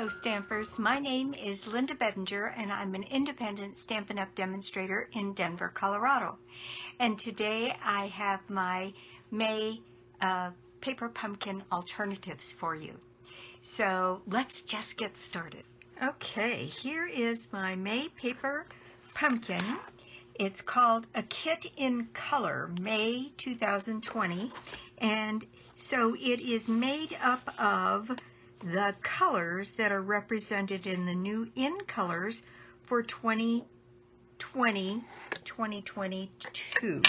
Hello Stampers, my name is Linda Bedinger and I'm an independent Stampin' Up! Demonstrator in Denver, Colorado. And today I have my May paper pumpkin alternatives for you. So let's just get started. Okay, here is my May paper pumpkin. It's called A Kit in Color, May 2020. And so it is made up of the colors that are represented in the new in colors for 2022.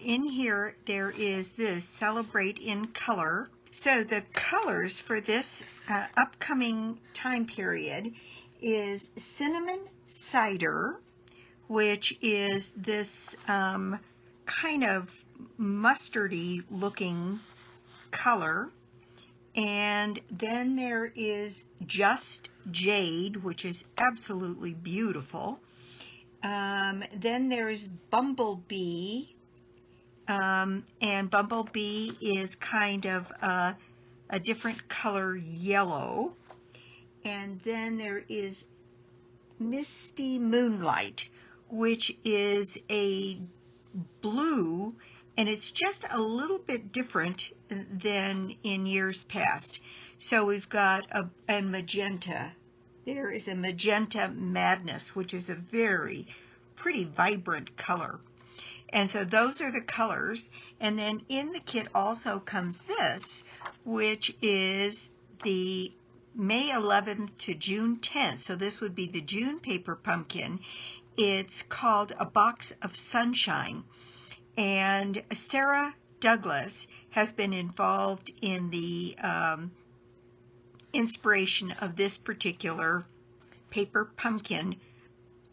In here there is this Celebrate in Color. So the colors for this upcoming time period is Cinnamon Cider, which is this kind of mustardy looking color. And then there is Just Jade, which is absolutely beautiful. Then there's Bumblebee, and Bumblebee is kind of a different color yellow. And then there is Misty Moonlight, which is a blue, and it's just a little bit different than in years past. So we've got a magenta. There is a Magenta Madness, which is a very pretty vibrant color. And so those are the colors. And then in the kit also comes this, which is the May 11th to June 10th. So this would be the June paper pumpkin. It's called A Box of Sunshine. And Sarah Douglas has been involved in the inspiration of this particular paper pumpkin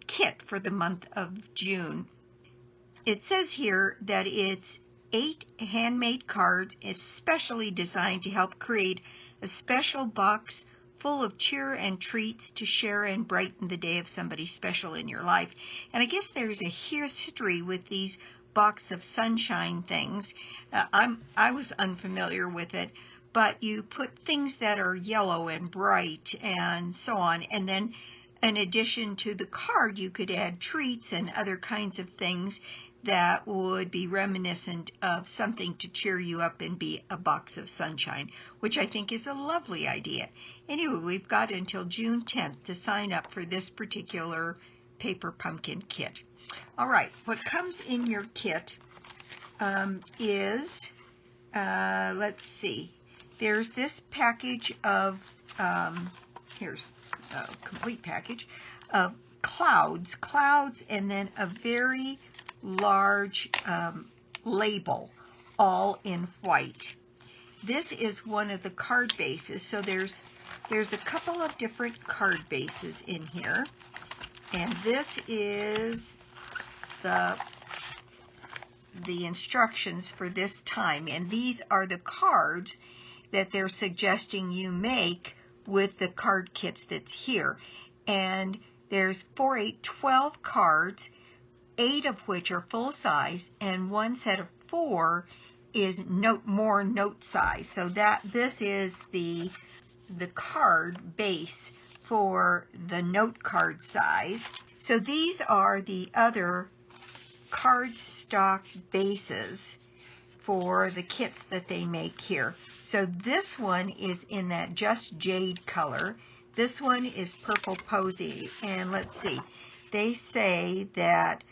kit for the month of June. It says here that it's 8 handmade cards especially designed to help create a special box full of cheer and treats to share and brighten the day of somebody special in your life. And I guess there's a history with these box of sunshine things. I was unfamiliar with it, but you put things that are yellow and bright and so on, and then in addition to the card you could add treats and other kinds of things that would be reminiscent of something to cheer you up and be a box of sunshine, which I think is a lovely idea. Anyway, we've got until June 10th to sign up for this particular paper pumpkin kit. All right, what comes in your kit is, let's see, there's this package of, here's a complete package of clouds, and then a very large label, all in white. This is one of the card bases, so there's a couple of different card bases in here, and this is the instructions for this time, and these are the cards that they're suggesting you make with the card kits that's here. And there's 12 cards, 8 of which are full size, and one set of 4 is more note size. So that this is the card base for the note card size. So these are the other cardstock bases for the kits that they make here. So this one is in that Just Jade color. This one is Purple Posy. And let's see, they say that,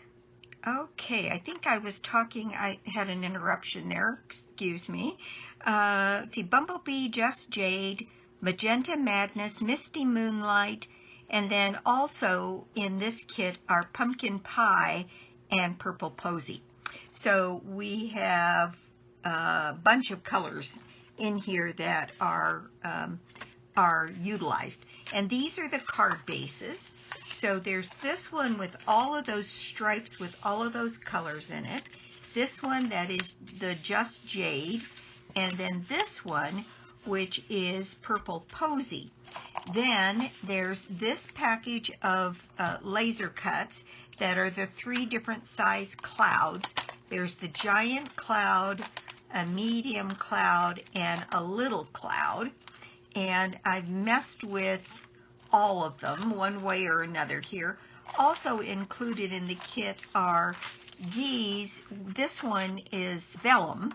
okay, I think I was talking, I had an interruption there, excuse me. Let's see, Bumblebee, Just Jade, Magenta Madness, Misty Moonlight, and then also in this kit are Pumpkin Pie and Purple Posy. So we have a bunch of colors in here that are utilized. And these are the card bases. So there's this one with all of those stripes with all of those colors in it. This one that is the Just Jade. And then this one, which is Purple Posy. Then there's this package of laser cuts that are the 3 different size clouds. There's the giant cloud, a medium cloud, and a little cloud. and I've messed with all of them one way or another here. Also included in the kit are these. This one is vellum,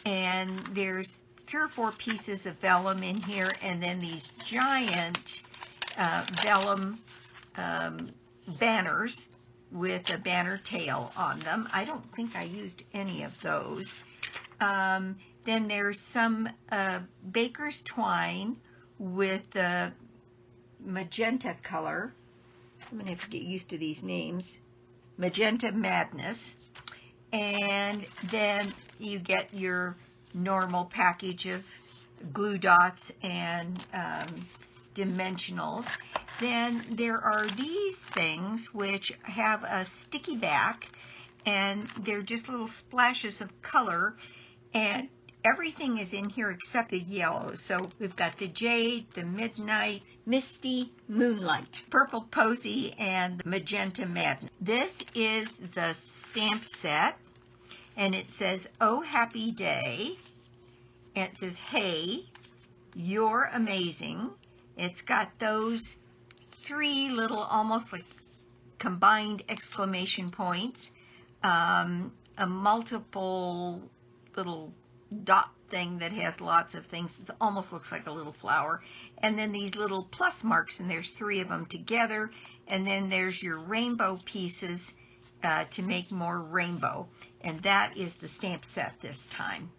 and there's 3 or 4 pieces of vellum in here, and then these giant vellum banners with a banner tail on them. I don't think I used any of those. Then there's some baker's twine with the magenta color. I'm going to have to get used to these names. Magenta Madness. And then you get your normal package of glue dots and dimensionals. Then there are these things which have a sticky back, and they're just little splashes of color, and everything is in here except the yellow. So we've got the Jade, the Midnight, Misty, Moonlight, Purple Posy, and Magenta Madness. This is the stamp set, and it says, "Oh, happy day." And it says, "Hey, you're amazing." It's got those 3 little, almost like combined exclamation points, a multiple little dot thing that has lots of things. It almost looks like a little flower. And then these little plus marks, and there's 3 of them together. And then there's your rainbow pieces to make more rainbow. And that is the stamp set this time.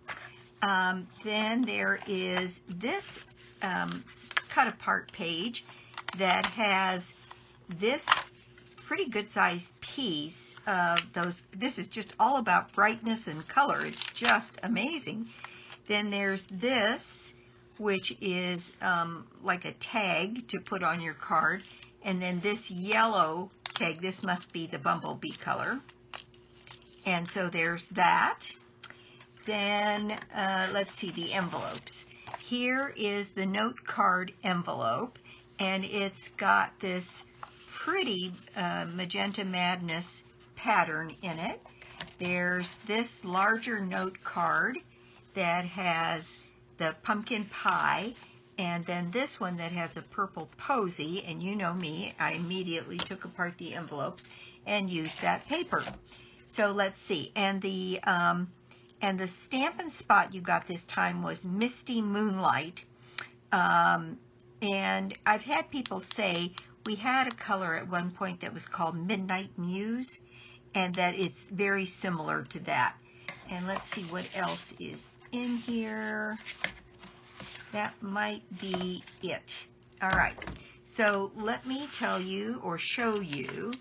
Then there is this cut apart page that has this pretty good sized piece of those. This is just all about brightness and color. It's just amazing. Then there's this, which is like a tag to put on your card. And then this yellow tag, this must be the bumblebee color. And so there's that. Then let's see the envelopes. Here is the note card envelope, and it's got this pretty Magenta Madness pattern in it. There's this larger note card that has the pumpkin pie, and then this one that has a purple posy, and you know me, I immediately took apart the envelopes and used that paper. So let's see, and the Stampin' Spot you got this time was Misty Moonlight, and I've had people say we had a color at one point that was called Midnight Muse, and that it's very similar to that. And let's see what else is in here. That might be it. All right, so let me tell you or show you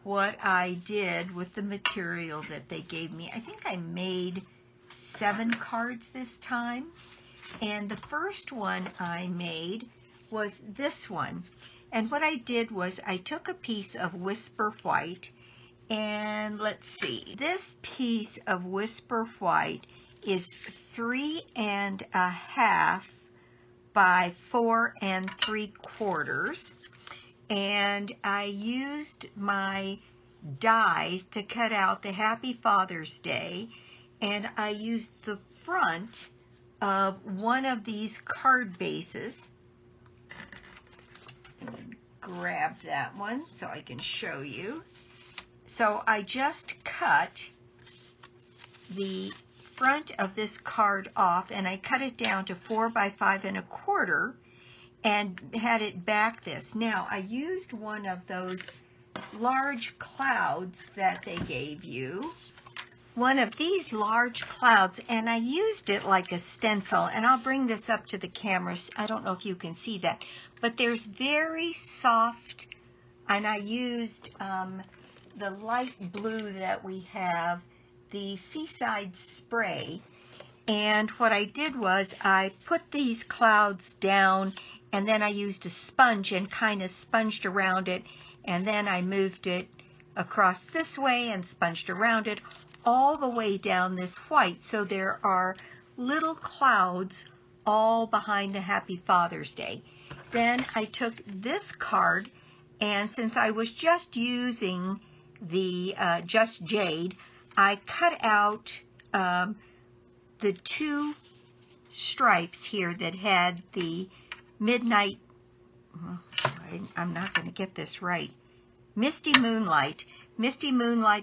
what I did with the material that they gave me. I think I made 7 cards this time, and the first one I made was this one. And what I did was I took a piece of Whisper White, and let's see, this piece of Whisper White is 3.5 by 4 3/4, and I used my dies to cut out the Happy Father's Day, and I used the front of one of these card bases. Grab that one so I can show you. So I just cut the front of this card off, and I cut it down to 4 by 5 1/4 and had it back this. Now I used one of those large clouds that they gave you, one of these large clouds, and I used it like a stencil, and I'll bring this up to the camera. I don't know if you can see that, but there's very soft, and I used the light blue that we have, the Seaside Spray, and what I did was I put these clouds down, and then I used a sponge and kind of sponged around it, and then I moved it across this way and sponged around it all the way down this white, so there are little clouds all behind the Happy Father's Day. Then I took this card, and since I was just using the Just Jade, I cut out the 2 stripes here that had the Midnight, I'm not going to get this right, Misty Moonlight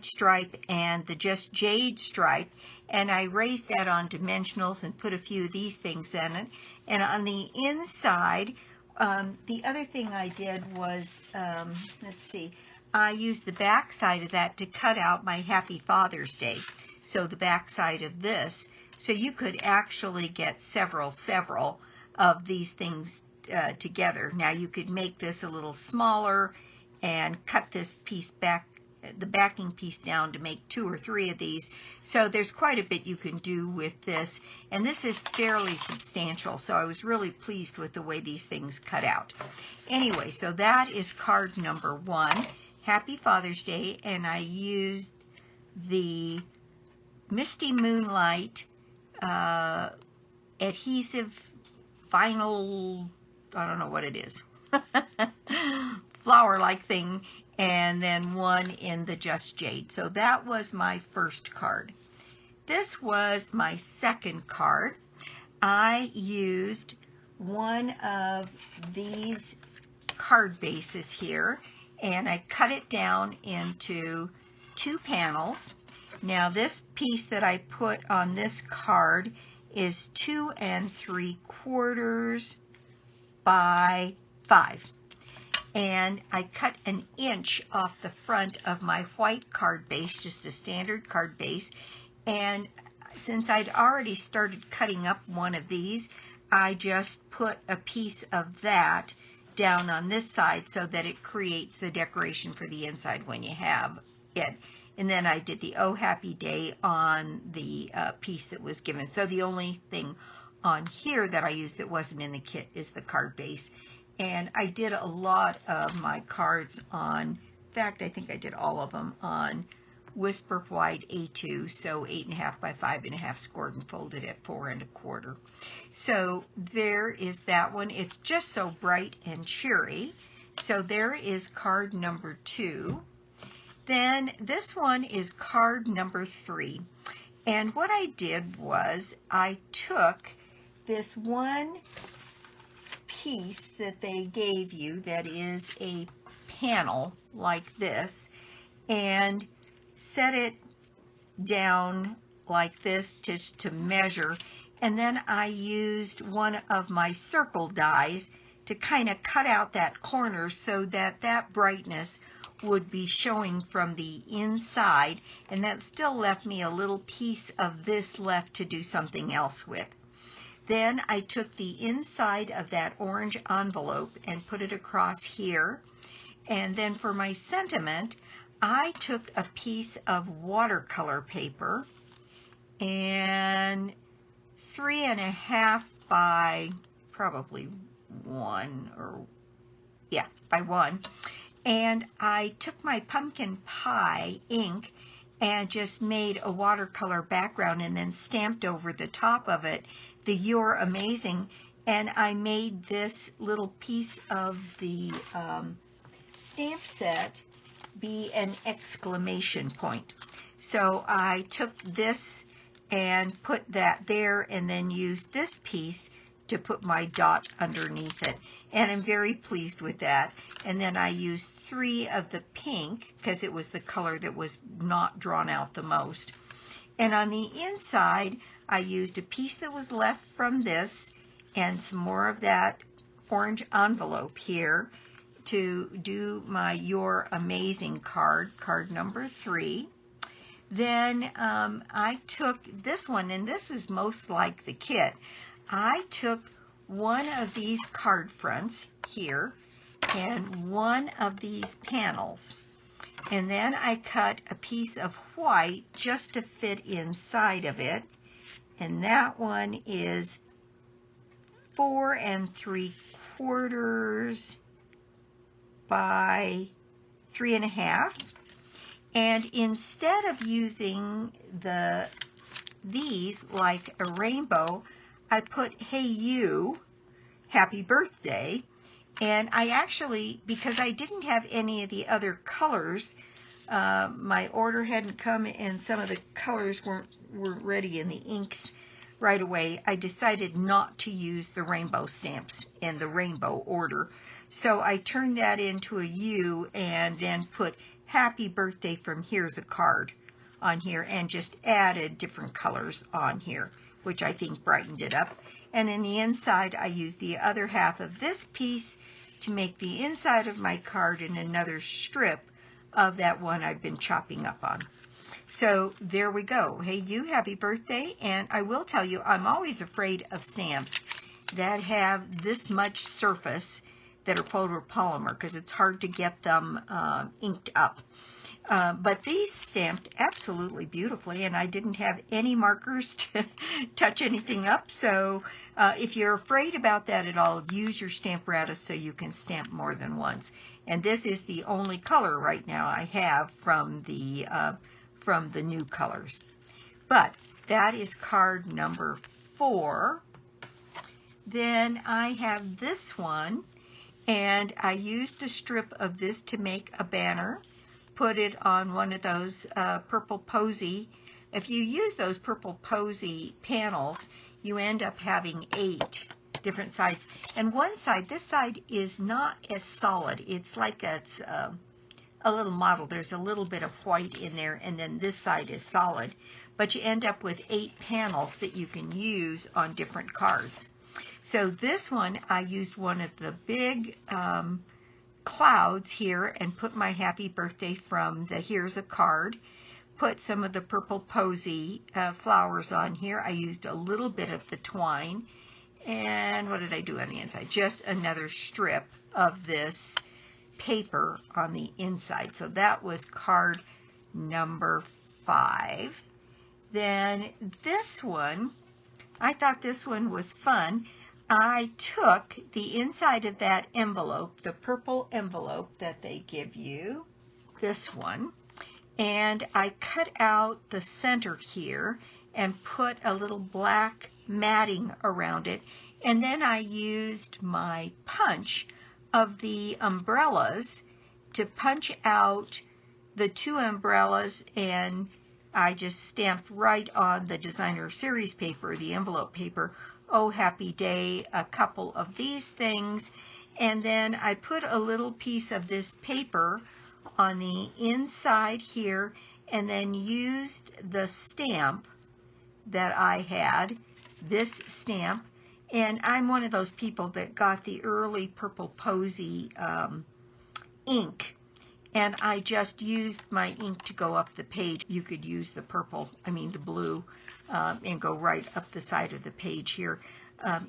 stripe and the Just Jade stripe, and I raised that on dimensionals and put a few of these things in it. And on the inside, the other thing I did was, let's see, I used the back side of that to cut out my Happy Father's Day. So the back side of this, so you could actually get several of these things together. Now you could make this a little smaller and cut this piece back, the backing piece down to make 2 or 3 of these. So there's quite a bit you can do with this, and this is fairly substantial, so I was really pleased with the way these things cut out. Anyway, so that is card number 1, Happy Father's Day, and I used the Misty Moonlight adhesive vinyl, I don't know what it is, flower-like thing, and then one in the Just Jade. So that was my first card. This was my second card. I used one of these card bases here, and I cut it down into 2 panels. Now this piece that I put on this card is 2 3/4 by 5. And I cut 1 inch off the front of my white card base, just a standard card base. And since I'd already started cutting up one of these, I just put a piece of that down on this side so that it creates the decoration for the inside when you have it. And then I did the Oh Happy Day on the piece that was given. So the only thing on here that I used that wasn't in the kit is the card base. And I did a lot of my cards on, in fact, I think I did all of them on Whisper White A2, so 8.5 by 5.5 scored and folded at 4 1/4. So there is that one. It's just so bright and cheery. So there is card number 2. Then this one is card number 3. And what I did was I took this one piece that they gave you that is a panel like this and set it down like this just to measure, and then I used one of my circle dies to kind of cut out that corner so that that brightness would be showing from the inside, and that still left me a little piece of this left to do something else with. Then I took the inside of that orange envelope and put it across here. And then for my sentiment, I took a piece of watercolor paper and 3.5 by probably 1, or yeah, by 1. And I took my pumpkin pie ink and just made a watercolor background and then stamped over the top of it the You're Amazing, and I made this little piece of the stamp set be an exclamation point. So I took this and put that there and then used this piece to put my dot underneath it, and I'm very pleased with that. And then I used 3 of the pink because it was the color that was not drawn out the most. And on the inside I used a piece that was left from this and some more of that orange envelope here to do my You're Amazing card, card number 3. Then I took this one, and this is most like the kit. I took one of these card fronts here and one of these panels, and then I cut a piece of white just to fit inside of it, and that one is 4 3/4 by 3.5. And instead of using these like a rainbow, I put Hey You, Happy Birthday. And I actually, because I didn't have any of the other colors, my order hadn't come and some of the colors weren't ready in the inks right away, I decided not to use the rainbow stamps in the rainbow order. So I turned that into a U and then put happy birthday from Here's a Card on here and just added different colors on here, which I think brightened it up. And in the inside, I used the other half of this piece to make the inside of my card and another strip of that one I've been chopping up on. So there we go. Hey, you, happy birthday. And I will tell you, I'm always afraid of stamps that have this much surface that are photopolymer because it's hard to get them inked up. But these stamped absolutely beautifully, and I didn't have any markers to touch anything up. So if you're afraid about that at all, use your Stamparatus so you can stamp more than once. And this is the only color right now I have from the new colors. But that is card number 4. Then I have this one, and I used a strip of this to make a banner. Put it on one of those purple posy. If you use those purple posy panels, you end up having 8 different sides. And one side, this side is not as solid. It's like it's a little model. There's a little bit of white in there, and then this side is solid. But you end up with 8 panels that you can use on different cards. So this one, I used one of the big clouds here and put my happy birthday from the Here's a Card. Put some of the purple posy flowers on here. I used a little bit of the twine. And what did I do on the inside? Just another strip of this paper on the inside. So that was card number 5. Then this one, I thought this one was fun. I took the inside of that envelope, the purple envelope that they give you, this one, and I cut out the center here and put a little black matting around it. And then I used my punch of the umbrellas to punch out the 2 umbrellas, and I just stamped right on the designer series paper, the envelope paper, Oh Happy Day, a couple of these things, and then I put a little piece of this paper on the inside here and then used the stamp that I had, this stamp, and I'm one of those people that got the early purple posy ink, and I just used my ink to go up the page. You could use the purple, the blue, and go right up the side of the page here.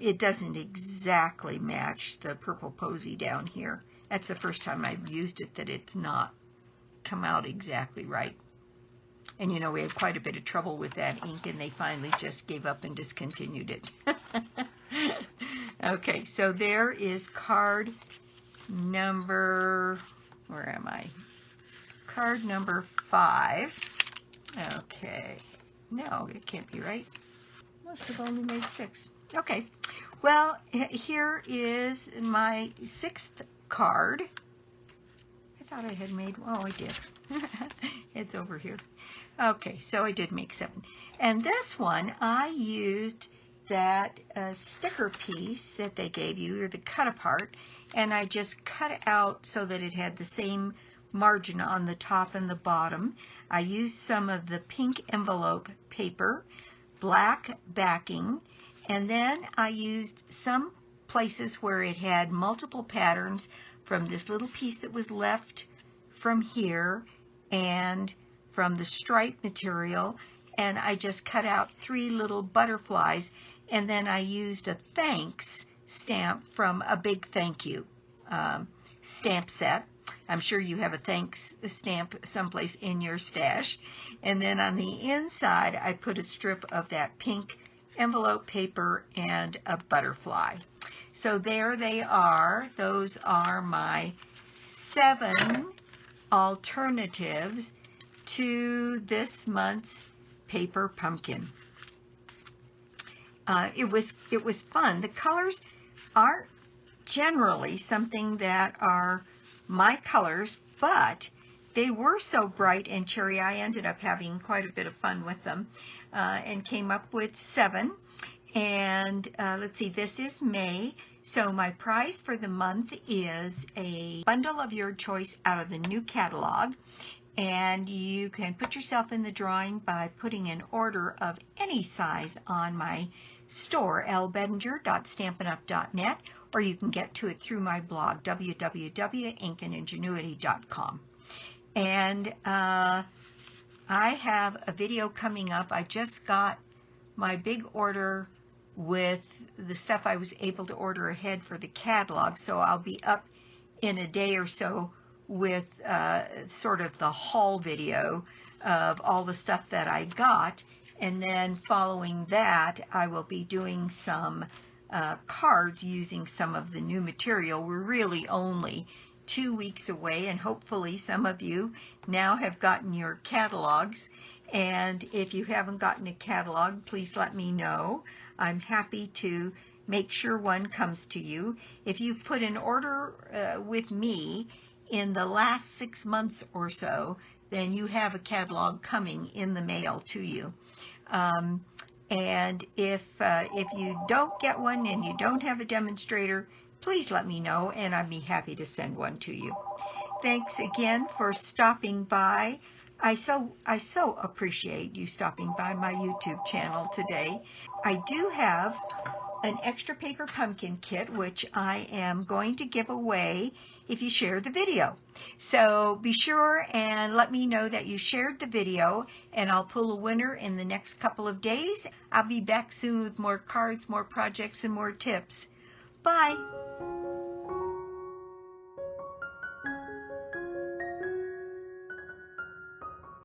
It doesn't exactly match the purple posy down here. That's the first time I've used it that it's not come out exactly right. And we had quite a bit of trouble with that ink, and they finally just gave up and discontinued it. Okay, so there is card number, where am I? Card number 5. Okay. No, it can't be right. Must have only made 6. Okay. Well, here is my 6th card. I thought I had made, oh, I did. It's over here. Okay, so I did make 7. And this one, I used that sticker piece that they gave you, or the cut apart, and I just cut it out so that it had the same margin on the top and the bottom. I used some of the pink envelope paper, black backing, and then I used some places where it had multiple patterns from this little piece that was left from here and from the stripe material, and I just cut out 3 little butterflies, and then I used a thanks stamp from a big thank you stamp set. I'm sure you have a thanks stamp someplace in your stash. And then on the inside, I put a strip of that pink envelope paper and a butterfly. So there they are. Those are my 7 alternatives to this month's paper pumpkin. It was fun. The colors aren't generally something that are my colors, but they were so bright and cheery, I ended up having quite a bit of fun with them and came up with 7. And let's see, this is May. So my prize for the month is a bundle of your choice out of the new catalog. And you can put yourself in the drawing by putting an order of any size on my store, lbedinger.stampinup.net, or you can get to it through my blog, www.ingenuity.com. And I have a video coming up. I just got my big order with the stuff I was able to order ahead for the catalog, so I'll be up in a day or so with sort of the haul video of all the stuff that I got, and then following that I will be doing some cards using some of the new material. We're really only 2 weeks away, and hopefully some of you now have gotten your catalogs, and if you haven't gotten a catalog, please let me know. I'm happy to make sure one comes to you. If you've put an order with me in the last 6 months or so, then you have a catalog coming in the mail to you. And if you don't get one and you don't have a demonstrator, please let me know and I'd be happy to send one to you. Thanks again for stopping by. I so appreciate you stopping by my YouTube channel today. I do have an extra paper pumpkin kit, which I am going to give away if you share the video. So be sure and let me know that you shared the video, and I'll pull a winner in the next couple of days. I'll be back soon with more cards, more projects, and more tips. Bye.